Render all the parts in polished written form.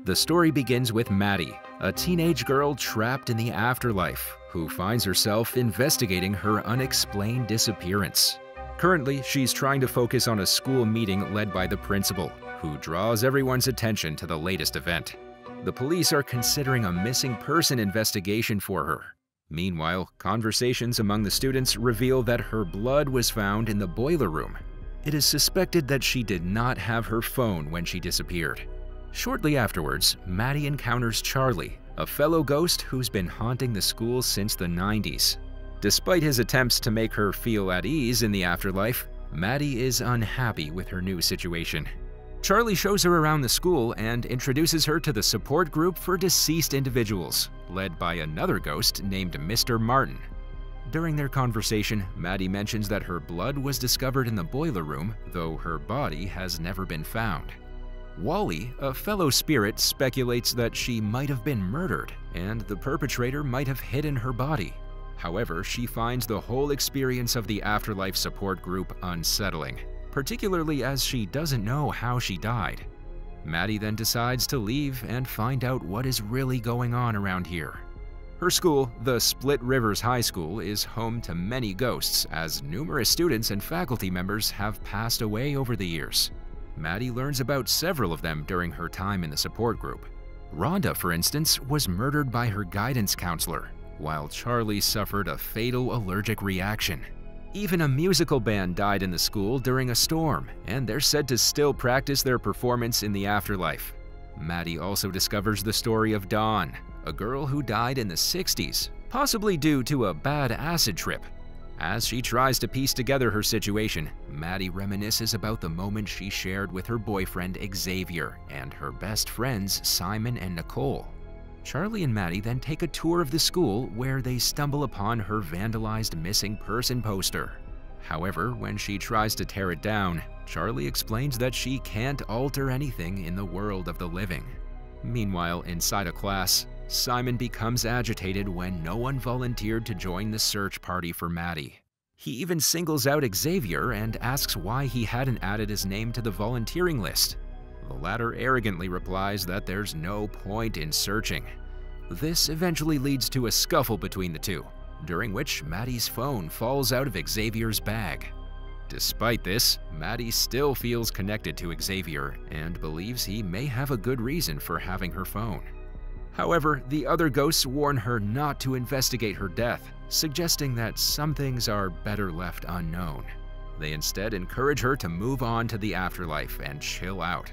The story begins with Maddie, a teenage girl trapped in the afterlife who finds herself investigating her unexplained disappearance. Currently, she's trying to focus on a school meeting led by the principal, who draws everyone's attention to the latest event. The police are considering a missing person investigation for her. Meanwhile, conversations among the students reveal that her blood was found in the boiler room. It is suspected that she did not have her phone when she disappeared. Shortly afterwards, Maddie encounters Charlie, a fellow ghost who's been haunting the school since the 90s. Despite his attempts to make her feel at ease in the afterlife, Maddie is unhappy with her new situation. Charlie shows her around the school and introduces her to the support group for deceased individuals, led by another ghost named Mr. Martin. During their conversation, Maddie mentions that her blood was discovered in the boiler room, though her body has never been found. Wally, a fellow spirit, speculates that she might have been murdered and the perpetrator might have hidden her body. However, she finds the whole experience of the afterlife support group unsettling, particularly as she doesn't know how she died. Maddie then decides to leave and find out what is really going on around here. Her school, the Split Rivers High School, is home to many ghosts, as numerous students and faculty members have passed away over the years. Maddie learns about several of them during her time in the support group. Rhonda, for instance, was murdered by her guidance counselor, while Charlie suffered a fatal allergic reaction. Even a musical band died in the school during a storm, and they're said to still practice their performance in the afterlife. Maddie also discovers the story of Dawn, a girl who died in the 60s, possibly due to a bad acid trip. As she tries to piece together her situation, Maddie reminisces about the moment she shared with her boyfriend Xavier and her best friends Simon and Nicole. Charlie and Maddie then take a tour of the school where they stumble upon her vandalized missing person poster. However, when she tries to tear it down, Charlie explains that she can't alter anything in the world of the living. Meanwhile, inside a class, Simon becomes agitated when no one volunteered to join the search party for Maddie. He even singles out Xavier and asks why he hadn't added his name to the volunteering list. The latter arrogantly replies that there's no point in searching. This eventually leads to a scuffle between the two, during which Maddie's phone falls out of Xavier's bag. Despite this, Maddie still feels connected to Xavier and believes he may have a good reason for having her phone. However, the other ghosts warn her not to investigate her death, suggesting that some things are better left unknown. They instead encourage her to move on to the afterlife and chill out.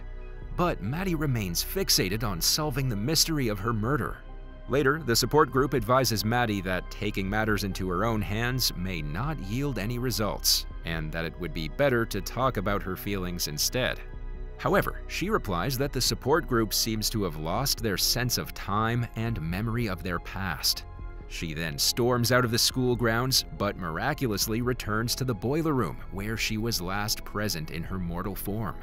But Maddie remains fixated on solving the mystery of her murder. Later, the support group advises Maddie that taking matters into her own hands may not yield any results, and that it would be better to talk about her feelings instead. However, she replies that the support group seems to have lost their sense of time and memory of their past. She then storms out of the school grounds, but miraculously returns to the boiler room where she was last present in her mortal form.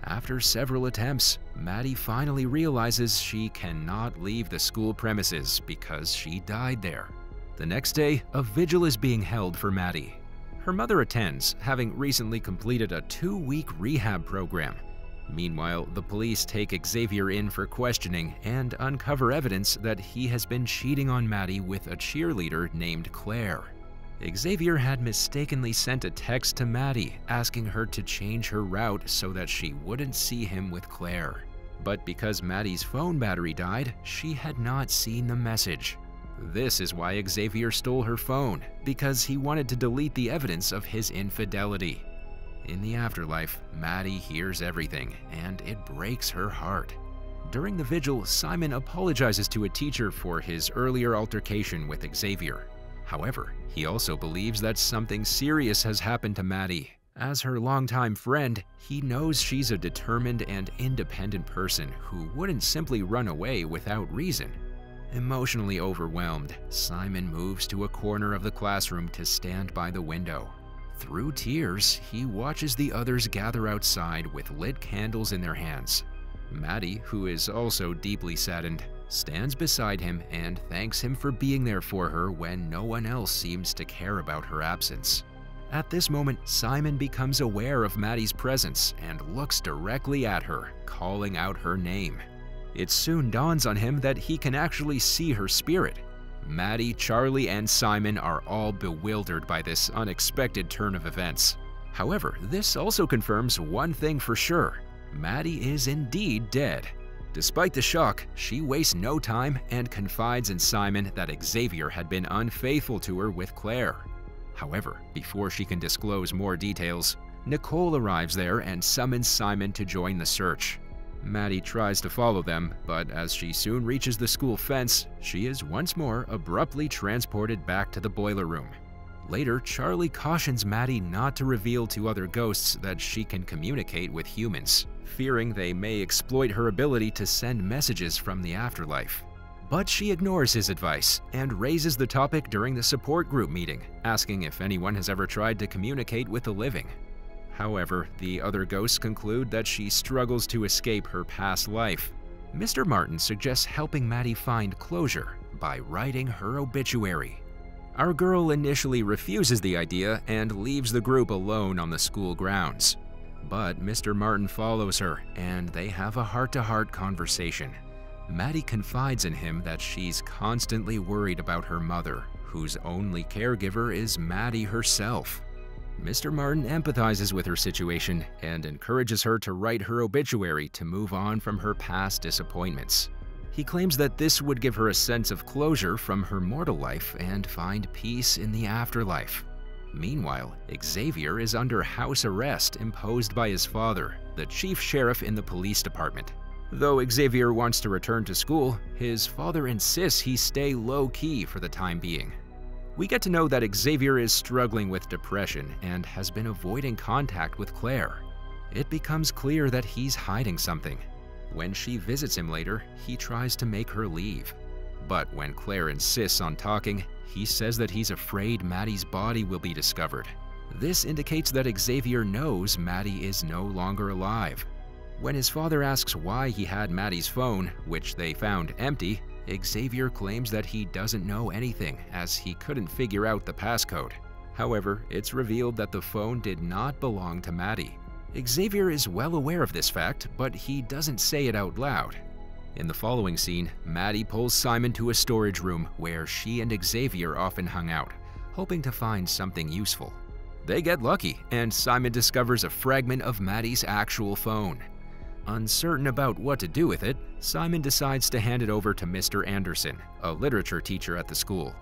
After several attempts, Maddie finally realizes she cannot leave the school premises because she died there. The next day, a vigil is being held for Maddie. Her mother attends, having recently completed a 2-week rehab program. Meanwhile, the police take Xavier in for questioning and uncover evidence that he has been cheating on Maddie with a cheerleader named Claire. Xavier had mistakenly sent a text to Maddie asking her to change her route so that she wouldn't see him with Claire. But because Maddie's phone battery died, she had not seen the message. This is why Xavier stole her phone, because he wanted to delete the evidence of his infidelity. In the afterlife, Maddie hears everything, and it breaks her heart. During the vigil, Simon apologizes to a teacher for his earlier altercation with Xavier. However, he also believes that something serious has happened to Maddie. As her longtime friend, he knows she's a determined and independent person who wouldn't simply run away without reason. Emotionally overwhelmed, Simon moves to a corner of the classroom to stand by the window. Through tears, he watches the others gather outside with lit candles in their hands. Maddie, who is also deeply saddened, stands beside him and thanks him for being there for her when no one else seems to care about her absence. At this moment, Simon becomes aware of Maddie's presence and looks directly at her, calling out her name. It soon dawns on him that he can actually see her spirit. Maddie, Charlie, and Simon are all bewildered by this unexpected turn of events. However, this also confirms one thing for sure: Maddie is indeed dead. Despite the shock, she wastes no time and confides in Simon that Xavier had been unfaithful to her with Claire. However, before she can disclose more details, Nicole arrives there and summons Simon to join the search. Maddie tries to follow them, but as she soon reaches the school fence, she is once more abruptly transported back to the boiler room. Later, Charlie cautions Maddie not to reveal to other ghosts that she can communicate with humans, fearing they may exploit her ability to send messages from the afterlife. But she ignores his advice and raises the topic during the support group meeting, asking if anyone has ever tried to communicate with the living. However, the other ghosts conclude that she struggles to escape her past life. Mr. Martin suggests helping Maddie find closure by writing her obituary. Our girl initially refuses the idea and leaves the group alone on the school grounds. But Mr. Martin follows her, and they have a heart-to-heart conversation. Maddie confides in him that she's constantly worried about her mother, whose only caregiver is Maddie herself. Mr. Martin empathizes with her situation and encourages her to write her obituary to move on from her past disappointments. He claims that this would give her a sense of closure from her mortal life and find peace in the afterlife. Meanwhile, Xavier is under house arrest imposed by his father, the chief sheriff in the police department. Though Xavier wants to return to school, his father insists he stay low-key for the time being. We get to know that Xavier is struggling with depression and has been avoiding contact with Claire. It becomes clear that he's hiding something. When she visits him later, he tries to make her leave. But when Claire insists on talking, he says that he's afraid Maddie's body will be discovered. This indicates that Xavier knows Maddie is no longer alive. When his father asks why he had Maddie's phone, which they found empty, Xavier claims that he doesn't know anything as he couldn't figure out the passcode. However, it's revealed that the phone did not belong to Maddie. Xavier is well aware of this fact, but he doesn't say it out loud. In the following scene, Maddie pulls Simon to a storage room where she and Xavier often hung out, hoping to find something useful. They get lucky, and Simon discovers a fragment of Maddie's actual phone. Uncertain about what to do with it, Simon decides to hand it over to Mr. Anderson, a literature teacher at the school.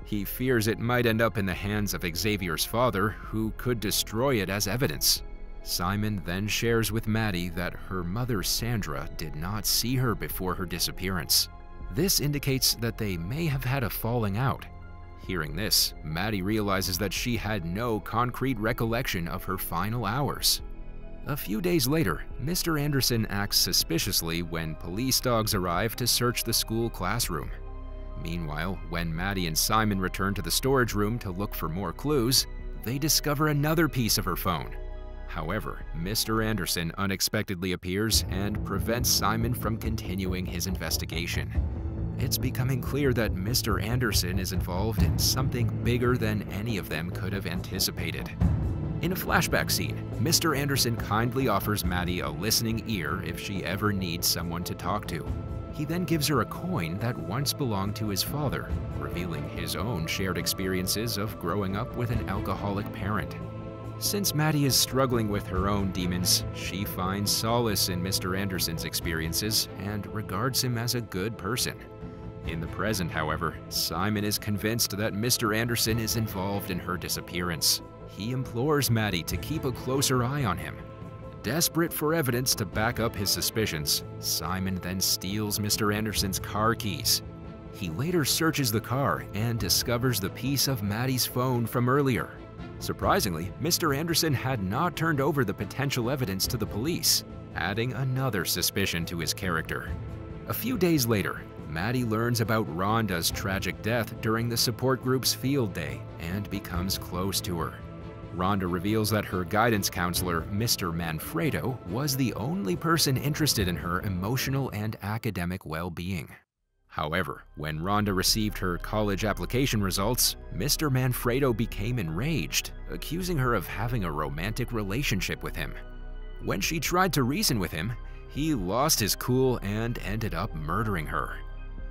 He fears it might end up in the hands of Xavier's father, who could destroy it as evidence. Simon then shares with Maddie that her mother Sandra did not see her before her disappearance. This indicates that they may have had a falling out. Hearing this, Maddie realizes that she had no concrete recollection of her final hours. A few days later, Mr. Anderson acts suspiciously when police dogs arrive to search the school classroom. Meanwhile, when Maddie and Simon return to the storage room to look for more clues, they discover another piece of her phone. However, Mr. Anderson unexpectedly appears and prevents Simon from continuing his investigation. It's becoming clear that Mr. Anderson is involved in something bigger than any of them could have anticipated. In a flashback scene, Mr. Anderson kindly offers Maddie a listening ear if she ever needs someone to talk to. He then gives her a coin that once belonged to his father, revealing his own shared experiences of growing up with an alcoholic parent. Since Maddie is struggling with her own demons, she finds solace in Mr. Anderson's experiences and regards him as a good person. In the present, however, Simon is convinced that Mr. Anderson is involved in her disappearance. He implores Maddie to keep a closer eye on him. Desperate for evidence to back up his suspicions, Simon then steals Mr. Anderson's car keys. He later searches the car and discovers the piece of Maddie's phone from earlier. Surprisingly, Mr. Anderson had not turned over the potential evidence to the police, adding another suspicion to his character. A few days later, Maddie learns about Rhonda's tragic death during the support group's field day and becomes close to her. Rhonda reveals that her guidance counselor, Mr. Manfredo, was the only person interested in her emotional and academic well-being. However, when Rhonda received her college application results, Mr. Manfredo became enraged, accusing her of having a romantic relationship with him. When she tried to reason with him, He lost his cool and ended up murdering her.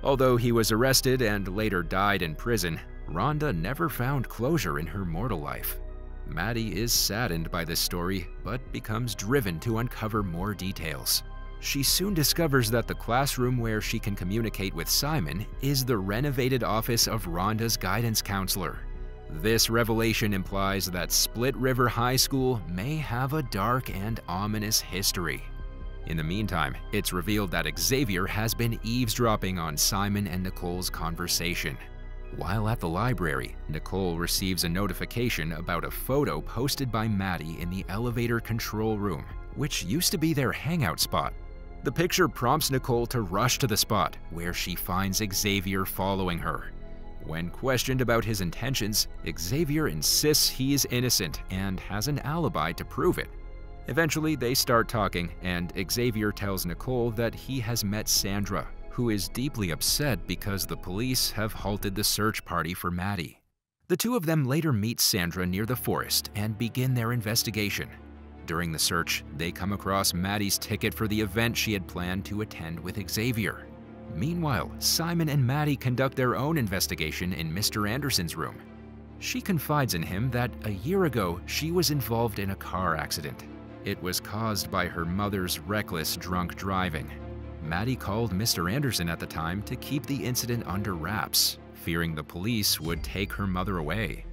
Although he was arrested and later died in prison, Rhonda never found closure in her mortal life. Maddie is saddened by this story, but becomes driven to uncover more details. She soon discovers that the classroom where she can communicate with Simon is the renovated office of Rhonda's guidance counselor. This revelation implies that Split River High School may have a dark and ominous history. In the meantime, it's revealed that Xavier has been eavesdropping on Simon and Nicole's conversation. While at the library, Nicole receives a notification about a photo posted by Maddie in the elevator control room, which used to be their hangout spot. The picture prompts Nicole to rush to the spot, where she finds Xavier following her. When questioned about his intentions, Xavier insists he is innocent and has an alibi to prove it. Eventually, they start talking, and Xavier tells Nicole that he has met Sandra, who is deeply upset because the police have halted the search party for Maddie. The two of them later meet Sandra near the forest and begin their investigation. During the search, they come across Maddie's ticket for the event she had planned to attend with Xavier. Meanwhile, Simon and Maddie conduct their own investigation in Mr. Anderson's room. She confides in him that a year ago she was involved in a car accident. It was caused by her mother's reckless drunk driving. Maddie called Mr. Anderson at the time to keep the incident under wraps, fearing the police would take her mother away.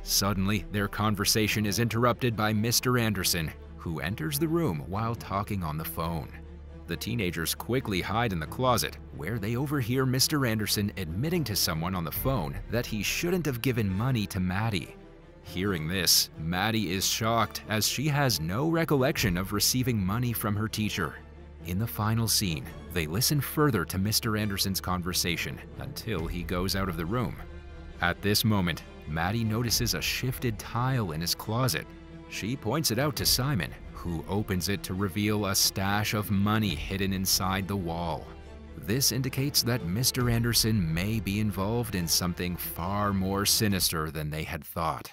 Suddenly, their conversation is interrupted by Mr. Anderson, who enters the room while talking on the phone. The teenagers quickly hide in the closet, where they overhear Mr. Anderson admitting to someone on the phone that he shouldn't have given money to Maddie. Hearing this, Maddie is shocked as she has no recollection of receiving money from her teacher. In the final scene, they listen further to Mr. Anderson's conversation until he goes out of the room. At this moment, Maddie notices a shifted tile in his closet. She points it out to Simon, who opens it to reveal a stash of money hidden inside the wall. This indicates that Mr. Anderson may be involved in something far more sinister than they had thought.